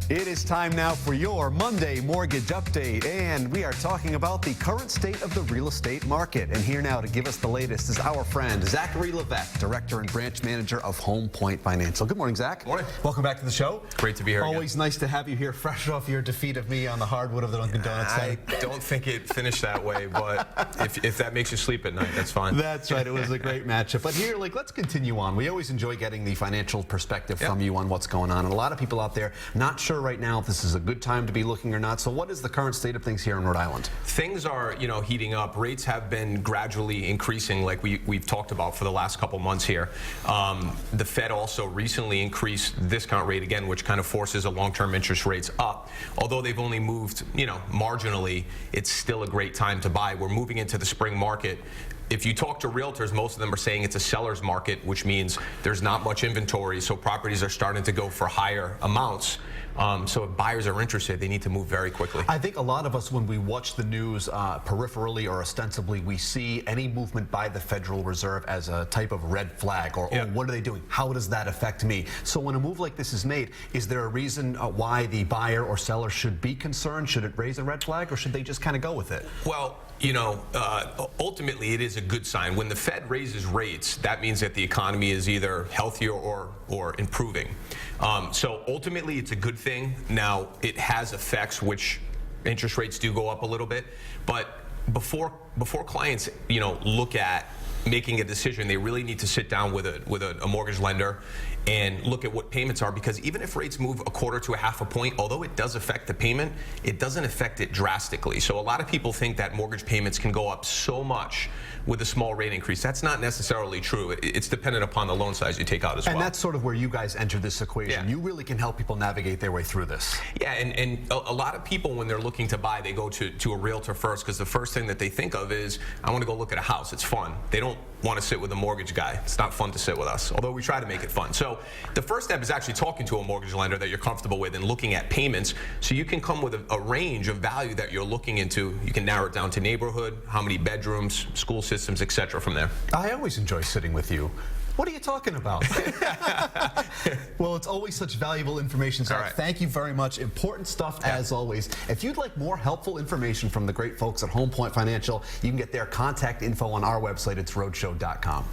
It is time now for your Monday Mortgage Update, and we are talking about the current state of the real estate market. And here now to give us the latest is our friend Zachary Levesque, Director and Branch Manager of Home Point Financial. Good morning, Zach. Morning. Welcome back to the show. Great to be here. Always nice to have you here, fresh off your defeat of me on the hardwood of the Dunkin' Donuts. I don't think it finished that way, but if that makes you sleep at night, that's fine. That's right. It was a great matchup. But here, let's continue on. We always enjoy getting the financial perspective from you on what's going on. And a lot of people out there not sure right now if this is a good time to be looking or not. So what is the current state of things here in Rhode Island? Things are, heating up. Rates have been gradually increasing, like we've talked about for the last couple months here. The Fed also recently increased the discount rate again, which kind of forces a long-term interest rates up. Although they've only moved, marginally, it's still a great time to buy. We're moving into the spring market. If you talk to realtors, most of them are saying it's a seller's market, which means there's not much inventory, so properties are starting to go for higher amounts. So if buyers are interested, they need to move very quickly. I think a lot of us, when we watch the news peripherally or ostensibly, we see any movement by the Federal Reserve as a type of red flag, or oh, what are they doing? How does that affect me? So when a move like this is made, is there a reason why the buyer or seller should be concerned? Should it raise a red flag, or should they just kind of go with it? Well, ultimately it is a good sign. When the Fed raises rates, that means that the economy is either healthier or improving. So ultimately it's a good thing. Now it has effects, which interest rates do go up a little bit, but before clients look at making a decision, they really need to sit down with a mortgage lender and look at what payments are, because even if rates move a quarter to a half a point, although it does affect the payment, it doesn't affect it drastically. So a lot of people think that mortgage payments can go up so much with a small rate increase. That's not necessarily true. It's dependent upon the loan size you take out as well. And that's sort of where you guys enter this equation. You really can help people navigate their way through this. Yeah, and a lot of people, when they're looking to buy, they go to a realtor first, because the first thing that they think of is, I want to go look at a house. It's fun. They don't want to sit with a mortgage guy. It's not fun to sit with us, although we try to make it fun. So the first step is actually talking to a mortgage lender that you're comfortable with and looking at payments, so you can come with a range of value that you're looking into. You can narrow it down to neighborhood, how many bedrooms, school systems, etc. from there. I always enjoy sitting with you. What are you talking about? Well, it's always such valuable information, Zach. Thank you very much. Important stuff as always. If you'd like more helpful information from the great folks at Home Point Financial, you can get their contact info on our website. It's roadshow.com.